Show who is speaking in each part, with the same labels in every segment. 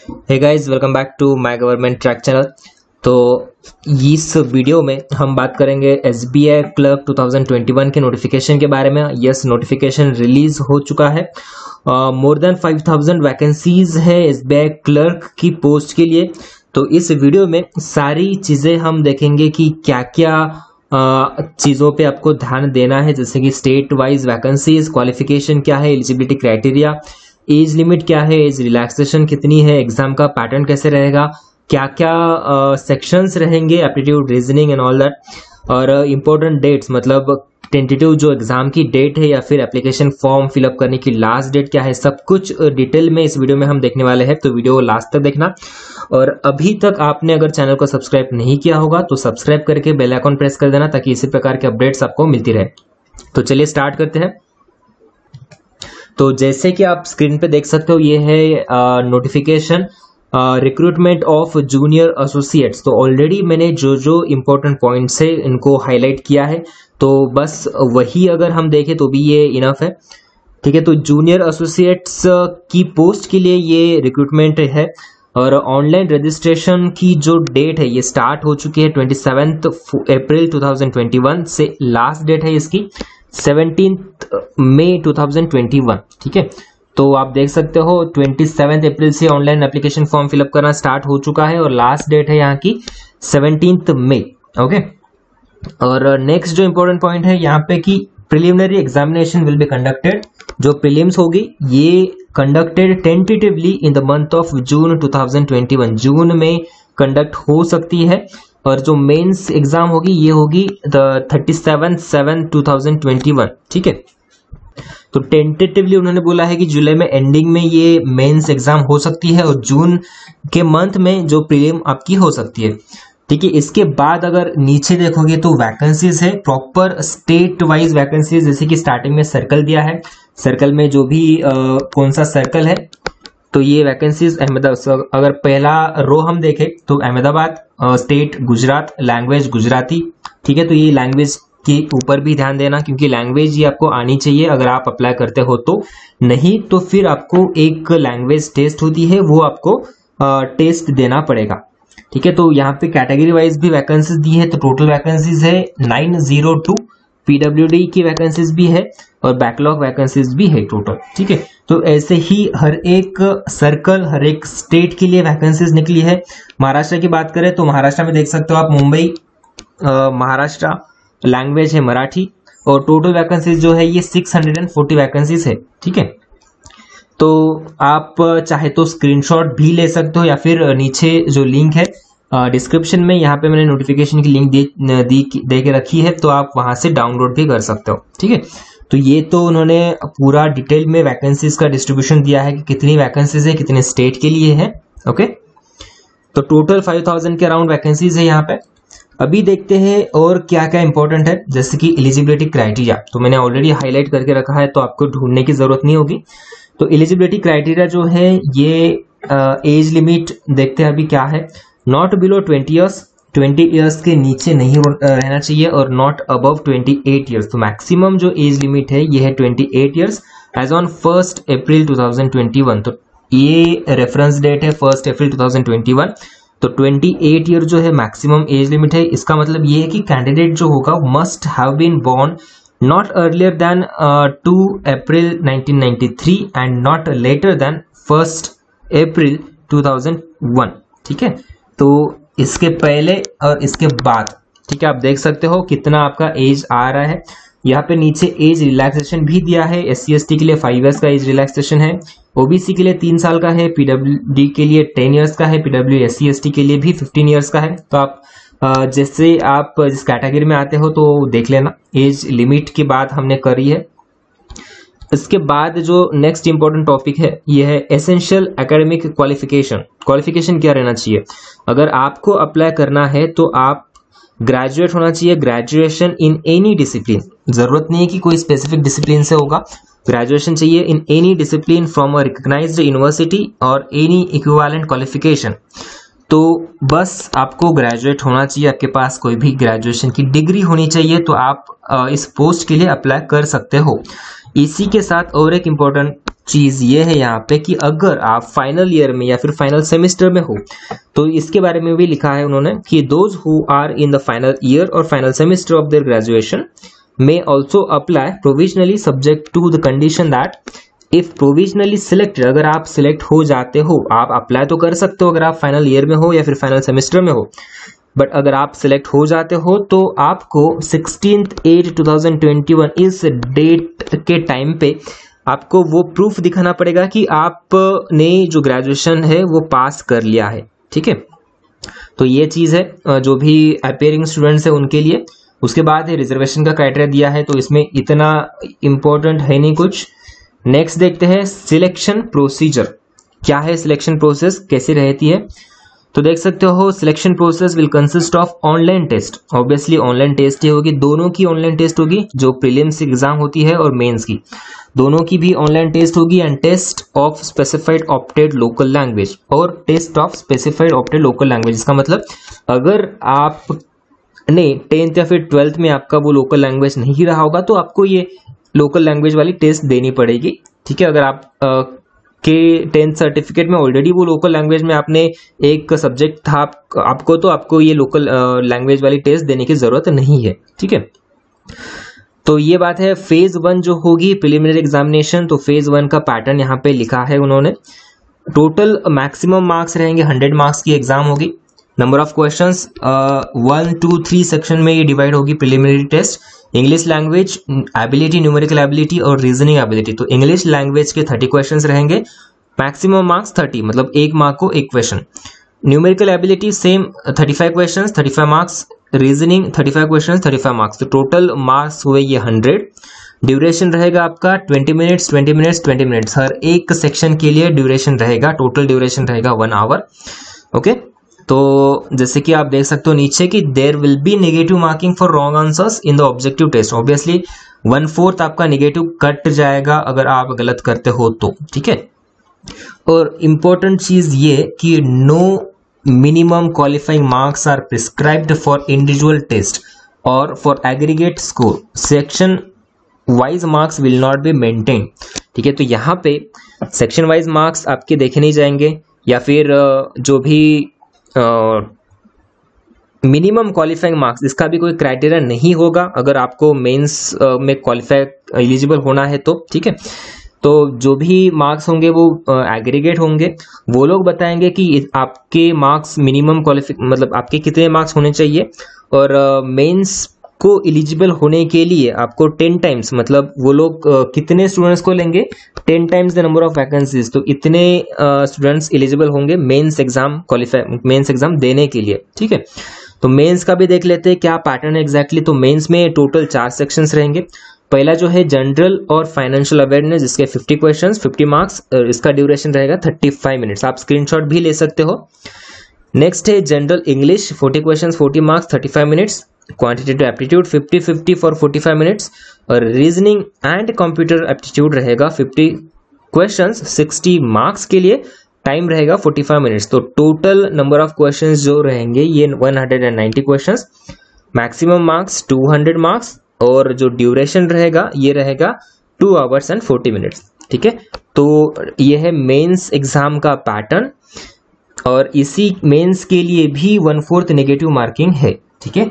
Speaker 1: Hey guys, welcome back to my government track channel. तो इस video में हम बात करेंगे एसबीआई क्लर्क 2021 के नोटिफिकेशन के बारे में। यस, नोटिफिकेशन रिलीज हो चुका है। मोर देन 5000 वैकेंसीज है एसबीआई क्लर्क की पोस्ट के लिए। तो इस वीडियो में सारी चीजें हम देखेंगे कि क्या क्या चीजों पे आपको ध्यान देना है, जैसे कि स्टेट वाइज वैकेंसीज, क्वालिफिकेशन क्या है, एलिजिबिलिटी क्राइटेरिया, एज लिमिट क्या है, एज रिलैक्सेशन कितनी है, एग्जाम का पैटर्न कैसे रहेगा, क्या क्या सेक्शंस रहेंगे, aptitude, reasoning and all that, और इम्पोर्टेंट डेट्स मतलब टेंटेटिव जो एग्जाम की डेट है या फिर एप्लीकेशन फॉर्म फिलअप करने की लास्ट डेट क्या है, सब कुछ डिटेल में इस वीडियो में हम देखने वाले हैं। तो वीडियो लास्ट तक देखना। और अभी तक आपने अगर चैनल को सब्सक्राइब नहीं किया होगा तो सब्सक्राइब करके बेल आइकन प्रेस कर देना, ताकि इसी प्रकार के अपडेट्स आपको मिलती रहे। तो चलिए स्टार्ट करते हैं। तो जैसे कि आप स्क्रीन पे देख सकते हो, ये है notification recruitment of junior associates. तो ऑलरेडी मैंने जो जो इम्पोर्टेंट पॉइंट्स है इनको हाईलाइट किया है, तो बस वही अगर हम देखें तो भी ये इनफ है। ठीक है, तो जूनियर एसोसिएट्स की पोस्ट के लिए ये रिक्रूटमेंट है। और ऑनलाइन रजिस्ट्रेशन की जो डेट है ये स्टार्ट हो चुकी है 27 अप्रैल 2021 से। लास्ट डेट है इसकी 17 मई 2021। ठीक है, तो आप देख सकते हो 27 अप्रैल से ऑनलाइन एप्लीकेशन फॉर्म फिलअप करना स्टार्ट हो चुका है और लास्ट डेट है यहाँ की 17 मई। ओके, और नेक्स्ट जो इंपॉर्टेंट पॉइंट है यहाँ पे कि preliminary examination will be conducted. जो प्रीलिम्स होगी ये conducted tentatively in the month of June 2021। जून में कंडक्ट हो सकती है। और जो मेंस एग्जाम होगी ये होगी द 37/7/2021। ठीक है, तो टेंटेटिवली उन्होंने बोला है कि जुलाई में एंडिंग में ये मेंस एग्जाम हो सकती है और जून के मंथ में जो प्रीलिम आपकी हो सकती है। ठीक है, इसके बाद अगर नीचे देखोगे तो वैकेंसीज है प्रॉपर स्टेट वाइज वैकेंसीज, जैसे कि स्टार्टिंग में सर्कल दिया है। सर्कल में जो भी कौन सा सर्कल है, तो ये वैकेंसीज अहमदाबाद। अगर पहला रो हम देखें तो अहमदाबाद स्टेट, गुजरात, लैंग्वेज गुजराती। ठीक है, तो ये लैंग्वेज के ऊपर भी ध्यान देना, क्योंकि लैंग्वेज ये आपको आनी चाहिए अगर आप अप्लाई करते हो तो। नहीं तो फिर आपको एक लैंग्वेज टेस्ट होती है, वो आपको टेस्ट देना पड़ेगा। ठीक है, तो यहाँ पे कैटेगरी वाइज भी वैकेंसीज दी है। तो टोटल वैकेंसीज है 902। पीडब्ल्यूडी की वैकेंसीज भी है और बैकलॉग वैकेंसीज भी है टोटल। ठीक है, तो ऐसे ही हर एक सर्कल, हर एक स्टेट के लिए वैकेंसीज निकली है। महाराष्ट्र की बात करें तो महाराष्ट्र में देख सकते हो आप मुंबई, महाराष्ट्र, लैंग्वेज है मराठी, और टोटल वैकेंसीज जो है ये 640 वैकेंसीज है। ठीक है, तो आप चाहे तो स्क्रीनशॉट भी ले सकते हो या फिर नीचे जो लिंक है डिस्क्रिप्शन में, यहाँ पे मैंने नोटिफिकेशन की लिंक दे के रखी है, तो आप वहां से डाउनलोड भी कर सकते हो। ठीक है, तो ये तो उन्होंने पूरा डिटेल में वैकेंसीज का डिस्ट्रीब्यूशन दिया है कि कितनी वैकेंसीज है, कितने स्टेट के लिए है। ओके, तो टोटल 5000 के अराउंड वैकेंसीज है यहाँ पे। अभी देखते हैं और क्या क्या इंपॉर्टेंट है, जैसे कि एलिजिबिलिटी क्राइटेरिया। तो मैंने ऑलरेडी हाईलाइट करके रखा है, तो आपको ढूंढने की जरूरत नहीं होगी। तो एलिजिबिलिटी क्राइटेरिया जो है ये एज लिमिट देखते हैं अभी क्या है। नॉट बिलो 20 ईयर्स, 20 ईयर्स के नीचे नहीं रहना चाहिए, और नॉट अबव 28 ईयर्स। तो मैक्सिमम जो एज लिमिट है ये है 28 ईयर्स एज ऑन 1 अप्रैल 2021। तो ये रेफरेंस डेट है 1 अप्रैल 2021। तो 28 ईयर जो है मैक्सिमम एज लिमिट है। इसका मतलब ये है कि कैंडिडेट जो होगा must have been born not earlier than 2 April 1993 and not later than 1 April 2001। ठीक है, तो इसके पहले और इसके बाद, ठीक है, आप देख सकते हो कितना आपका एज आ रहा है। यहाँ पे नीचे एज रिलैक्सेशन भी दिया है। SC/ST के लिए 5 इयर्स का एज रिलैक्सेशन है, OBC के लिए 3 साल का है, PWD के लिए 10 इयर्स का है, PW SC/ST के लिए भी 15 इयर्स का है। तो आप जैसे आप जिस कैटेगरी में आते हो तो देख लेना, एज लिमिट की बात हमने करी है। इसके बाद जो नेक्स्ट इंपॉर्टेंट टॉपिक है ये है एसेंशियल एकेडमिक क्वालिफिकेशन। क्वालिफिकेशन क्या रहना चाहिए? अगर आपको अप्लाई करना है तो आप ग्रेजुएट होना चाहिए, ग्रेजुएशन इन एनी डिसिप्लिन। जरूरत नहीं है कि कोई स्पेसिफिक डिसिप्लिन से होगा, ग्रेजुएशन चाहिए in any discipline from a recognised university और एनी इक्विवेलेंट क्वालिफिकेशन। तो बस आपको ग्रेजुएट होना चाहिए, आपके पास कोई भी ग्रेजुएशन की डिग्री होनी चाहिए, तो आप इस पोस्ट के लिए अप्लाई कर सकते हो। इसी के साथ और एक इम्पोर्टेंट चीज ये है यहाँ पे कि अगर आप फाइनल ईयर में या फिर फाइनल सेमेस्टर में हो तो इसके बारे में भी लिखा है उन्होंने कि those who are in the final year और final semester of their graduation may also apply provisionally subject to the condition that if provisionally selected, अगर आप सिलेक्ट हो जाते हो, आप अप्लाई तो कर सकते हो अगर आप फाइनल ईयर में हो या फिर फाइनल सेमेस्टर में हो, बट अगर आप सिलेक्ट हो जाते हो तो आपको 16/8/2021 इस डेट के टाइम पे आपको वो प्रूफ दिखाना पड़ेगा कि आपने जो ग्रेजुएशन है वो पास कर लिया है। ठीक है, तो ये चीज है जो भी अपेयरिंग स्टूडेंट्स है उनके लिए। उसके बाद रिजर्वेशन का क्राइटेरिया दिया है, तो इसमें इतना इंपॉर्टेंट है नहीं कुछ। नेक्स्ट देखते हैं सिलेक्शन प्रोसीजर। क्या है सिलेक्शन प्रोसेस, कैसी रहती है? तो देख सकते हो selection process will consist of online test. Obviously online test ही होगी, दोनों की ऑनलाइन टेस्ट होगी, जो प्रीलिम्स एग्जाम होती है और मेंस की, दोनों की भी ऑनलाइन टेस्ट होगी। And test of specified opted local language और test of specified opted local language. इसका मतलब अगर आप ने 10th या फिर 12th में आपका वो लोकल लैंग्वेज नहीं रहा होगा तो आपको ये लोकल लैंग्वेज वाली टेस्ट देनी पड़ेगी। ठीक है, अगर आप के 10th सर्टिफिकेट में ऑलरेडी वो लोकल लैंग्वेज में आपने एक सब्जेक्ट था आपको, तो आपको ये लोकल लैंग्वेज वाली टेस्ट देने की जरूरत नहीं है। ठीक है, तो ये बात है। फेज 1 जो होगी प्रिलिमिनरी एग्जामिनेशन, तो फेज 1 का पैटर्न यहाँ पे लिखा है उन्होंने। टोटल मैक्सिमम मार्क्स रहेंगे, 100 मार्क्स की एग्जाम होगी। नंबर ऑफ क्वेश्चंस 1, 2, 3 सेक्शन में ये डिवाइड होगी preliminary test. English language ability, numerical ability और रीजनिंग एबिलिटी। तो इंग्लिश लैंग्वेज के 30 क्वेश्चंस रहेंगे, मैक्सिमम मार्क्स 30, मतलब 1 मार्क को 1 question. Numerical ability same 35 questions, 35 marks. Reasoning 35 questions, 35 marks. तो टोटल मार्क्स हुए ये 100। ड्यूरेशन रहेगा आपका 20 मिनट्स, 20 मिनट्स, 20 मिनट्स। हर एक सेक्शन के लिए ड्यूरेशन रहेगा, टोटल ड्यूरेशन रहेगा 1 आवर। ओके, तो जैसे कि आप देख सकते हो नीचे कि there will be negative marking for wrong answers in the objective test. Obviously 1/4 आपका नेगेटिव कट जाएगा अगर आप गलत करते हो तो। ठीक है, और इंपॉर्टेंट चीज ये कि no minimum qualifying marks are prescribed for individual test और for aggregate score. Section wise marks will not be maintain. ठीक है, तो यहाँ पे सेक्शन वाइज मार्क्स आपके देखे नहीं जाएंगे, या फिर जो भी मिनिमम क्वालिफाइंग मार्क्स, इसका भी कोई क्राइटेरिया नहीं होगा अगर आपको मेंस में क्वालिफाई एलिजिबल होना है तो। ठीक है, तो जो भी मार्क्स होंगे वो एग्रीगेट होंगे। वो लोग बताएंगे कि आपके मार्क्स मिनिमम मतलब आपके कितने मार्क्स होने चाहिए, और मेंस को एलिजिबल होने के लिए आपको 10 टाइम्स, मतलब वो लोग कितने स्टूडेंट्स को लेंगे, 10 times the number of vacancies. तो इतने स्टूडेंट्स एलिजिबल होंगे मेंस एग्जाम देने के लिए। ठीक है, तो मेंस का भी देख लेते हैं क्या पैटर्न है एग्जैक्टली। तो मेंस में टोटल 4 सेक्शंस रहेंगे। पहला जो है जनरल और फाइनेंशियल अवेयरनेस, जिसके 50 क्वेश्चंस, 50 मार्क्स, इसका ड्यूरेशन रहेगा 35 मिनट्स। आप स्क्रीनशॉट भी ले सकते हो। नेक्स्ट है general English, 40 questions, 40 marks, 35 minutes. Quantitative aptitude 50-50 for 45 minutes, और रीजनिंग एंड कंप्यूटर एप्टीट्यूड रहेगा 50 क्वेश्चंस, 60 मार्क्स के लिए, टाइम रहेगा 45 मिनट्स। तो टोटल नंबर ऑफ क्वेश्चंस जो रहेंगे ये 190 क्वेश्चंस, मैक्सिमम मार्क्स 200 मार्क्स, और जो ड्यूरेशन रहेगा ये रहेगा 2 आवर्स एंड 40 मिनट्स। ठीक है, तो ये है मेंस एग्जाम का पैटर्न, और इसी मेंस के लिए भी 1/4 नेगेटिव मार्किंग है। ठीक है,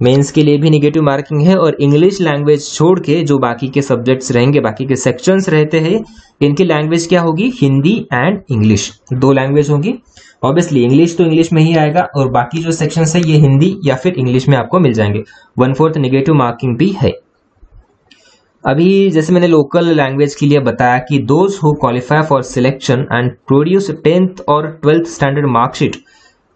Speaker 1: मेंस के लिए भी नेगेटिव मार्किंग है। और इंग्लिश लैंग्वेज छोड़ के जो बाकी के सब्जेक्ट्स रहेंगे, बाकी के सेक्शंस रहते हैं, इनकी लैंग्वेज क्या होगी, हिंदी एंड इंग्लिश, 2 लैंग्वेज होगी। ऑब्वियसली इंग्लिश तो इंग्लिश में ही आएगा, और बाकी जो सेक्शंस है ये हिंदी या फिर इंग्लिश में आपको मिल जाएंगे। 1/4 नेगेटिव मार्किंग भी है। अभी जैसे मैंने लोकल लैंग्वेज के लिए बताया कि those who qualify for selection and produce 10th और 12th standard marksheet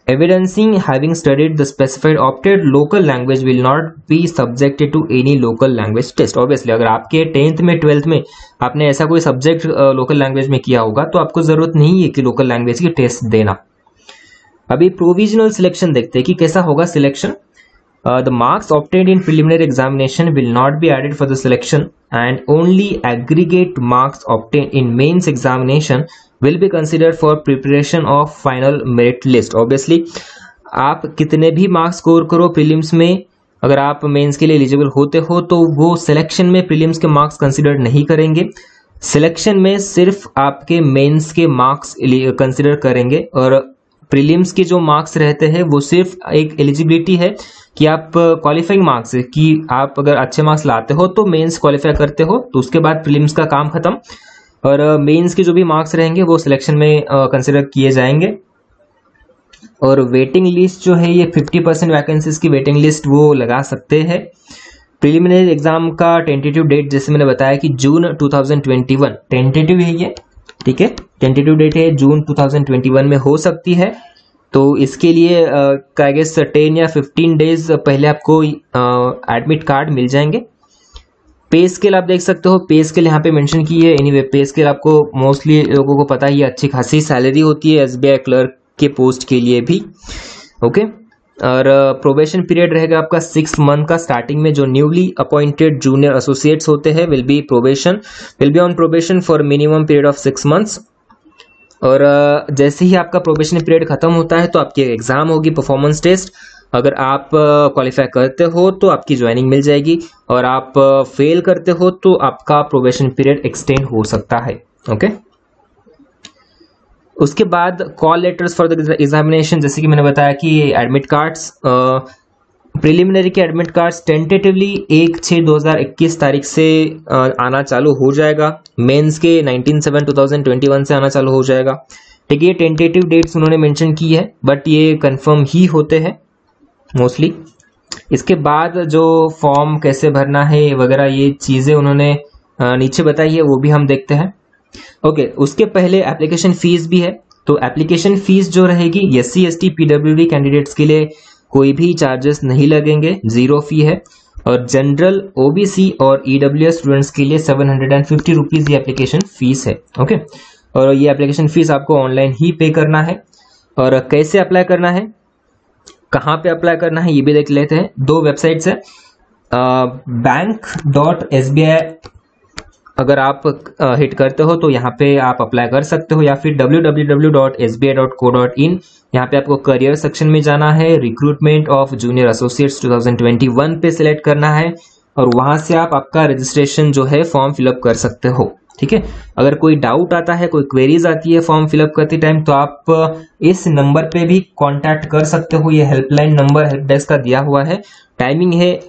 Speaker 1: evidencing having studied the specified opted local language will not be subjected to any local language test। Obviously अगर आपके 10th में 12th में आपने ऐसा कोई subject local language में किया होगा तो आपको जरूरत नहीं है कि लोकल लैंग्वेज की टेस्ट देना। अभी प्रोविजनल सिलेक्शन देखते हैं कि कैसा होगा selection. The marks obtained in preliminary examination will not be added for the selection, and only aggregate marks obtained in mains examination will be considered for preparation of final merit list। Obviously आप कितने भी marks score करो prelims में, अगर आप mains के लिए eligible होते हो तो वो सिलेक्शन में प्रीलिम्स के मार्क्स कंसिडर नहीं करेंगे। सिलेक्शन में सिर्फ आपके मेंस के मार्क्स कंसिडर करेंगे और प्रीलिम्स के जो मार्क्स रहते हैं वो सिर्फ एक एलिजिबिलिटी है कि आप क्वालिफाइंग मार्क्स है कि आप अगर अच्छे मार्क्स लाते हो तो मेंस क्वालिफाई करते हो, तो उसके बाद प्रीलिम्स का काम खत्म। और मेंस के जो भी मार्क्स रहेंगे वो सिलेक्शन में कंसिडर किए जाएंगे। और वेटिंग लिस्ट जो है ये 50% वैकेंसीज की वेटिंग लिस्ट वो लगा सकते हैं। प्रिलिमिनरी एग्जाम का टेंटेटिव डेट जैसे मैंने बताया कि जून 2021 टेंटेटिव है ये, ठीक है, टेंटेटिव डेट है जून 2021 में हो सकती है। तो इसके लिए आई गेस 10 या 15 डेज पहले आपको एडमिट कार्ड मिल जाएंगे। पे स्केल आप देख सकते हो, पे स्केल यहाँ पे मेंशन की है। एनीवे पे स्केल आपको मोस्टली लोगों को पता ही है, अच्छी खासी सैलरी होती है एसबीआई क्लर्क के पोस्ट के लिए भी, ओके। और प्रोबेशन पीरियड रहेगा आपका 6 मंथ का। स्टार्टिंग में जो न्यूली अपॉइंटेड जूनियर एसोसिएट्स होते हैं will be on probation for minimum period of 6 months. और जैसे ही आपका प्रोबेशन पीरियड खत्म होता है तो आपकी एग्जाम होगी, परफॉर्मेंस टेस्ट। अगर आप क्वालिफाई करते हो तो आपकी ज्वाइनिंग मिल जाएगी, और आप फेल करते हो तो आपका प्रोबेशन पीरियड एक्सटेंड हो सकता है, ओके। उसके बाद call letters for the examination, जैसे कि मैंने बताया कि एडमिट कार्ड्स, प्रिलिमिनरी के एडमिट कार्ड्स टेंटेटिवली 1/6/2021 तारीख से आना चालू हो जाएगा। मेंस के 19/7/2021 से आना चालू हो जाएगा, ठीक है। ये टेंटेटिव डेट्स उन्होंने मेंशन की है, बट ये कंफर्म ही होते हैं मोस्टली। इसके बाद जो फॉर्म कैसे भरना है वगैरह ये चीजें उन्होंने नीचे बताई है, वो भी हम देखते हैं, ओके। उसके पहले एप्लीकेशन फीस भी है। तो एप्लीकेशन फीस जो रहेगी SC ST PWD कैंडिडेट्स के लिए कोई भी चार्जेस नहीं लगेंगे, 0 फी है। और जनरल OBC और EWS स्टूडेंट्स के लिए 750 रुपीज ये एप्लीकेशन फीस है, ओके। और ये एप्लीकेशन फीस आपको ऑनलाइन ही पे करना है। और कैसे अप्लाई करना है, कहाँ पे अप्लाई करना है, ये भी देख लेते हैं। 2 वेबसाइट्स है, bank.sbi अगर आप हिट करते हो तो यहाँ पे आप अप्लाई कर सकते हो, या फिर www.sbi.co.in, यहाँ पे आपको करियर सेक्शन में जाना है, रिक्रूटमेंट ऑफ जूनियर एसोसिएट्स 2021 पे सिलेक्ट करना है, और वहां से आप आपका रजिस्ट्रेशन जो है फॉर्म फिलअप कर सकते हो, ठीक है। अगर कोई डाउट आता है, कोई क्वेरीज आती है फॉर्म फिलअप करते टाइम, तो आप इस नंबर पे भी कांटेक्ट कर सकते हो। ये हेल्पलाइन नंबर हेल्प डेस्क का दिया हुआ है। टाइमिंग है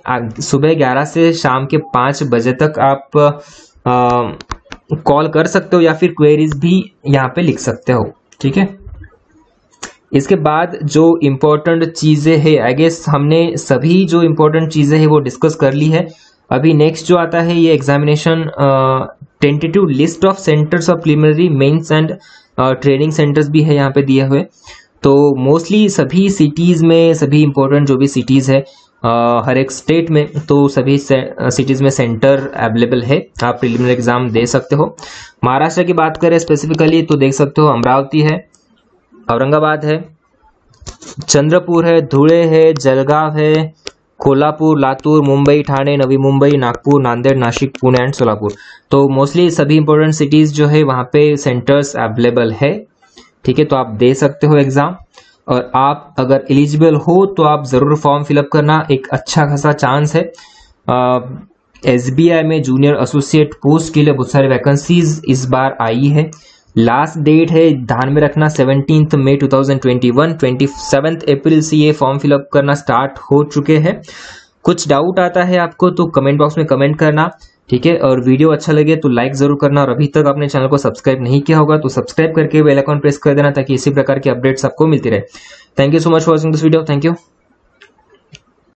Speaker 1: सुबह 11 से शाम के 5 बजे तक आप कॉल कर सकते हो, या फिर क्वेरीज भी यहाँ पे लिख सकते हो, ठीक है। इसके बाद जो इम्पोर्टेंट चीजें है, आई गेस हमने सभी जो इम्पोर्टेंट चीजें है वो डिस्कस कर ली है। अभी नेक्स्ट जो आता है ये examination tentative list of centres of preliminary mains and training centres भी है यहाँ पे दिए हुए। तो मोस्टली सभी सिटीज में, सभी इंपॉर्टेंट जो भी सिटीज है हर एक स्टेट में, तो सभी सिटीज में सेंटर अवेलेबल है, आप प्रिलिमिनरी एग्जाम दे सकते हो। महाराष्ट्र की बात करें स्पेसिफिकली तो देख सकते हो अमरावती है, औरंगाबाद है, चंद्रपुर है, धुळे है, जलगांव है, कोल्हापुर, लातूर, मुंबई, ठाणे, नवी मुंबई, नागपुर, नांदेड़, नासिक, पुणे एंड सोलापुर। तो मोस्टली सभी इंपॉर्टेंट सिटीज जो है वहां पे सेंटर्स अवेलेबल है, ठीक है। तो आप दे सकते हो एग्जाम, और आप अगर एलिजिबल हो तो आप जरूर फॉर्म फिलअप करना, एक अच्छा खासा चांस है। SBI में जूनियर एसोसिएट पोस्ट के लिए बहुत सारी वैकेंसीज इस बार आई है। लास्ट डेट है, ध्यान में रखना, 17 मई 2021, 27 अप्रैल से ये फॉर्म फिलअप करना स्टार्ट हो चुके हैं। कुछ डाउट आता है आपको तो कमेंट बॉक्स में कमेंट करना, ठीक है। और वीडियो अच्छा लगे तो लाइक जरूर करना, और अभी तक आपने चैनल को सब्सक्राइब नहीं किया होगा तो सब्सक्राइब करके बेल आइकन प्रेस कर देना, ताकि इसी प्रकार की अपडेट्स आपको मिलती रहे। Thank you so much for watching this video, thank you.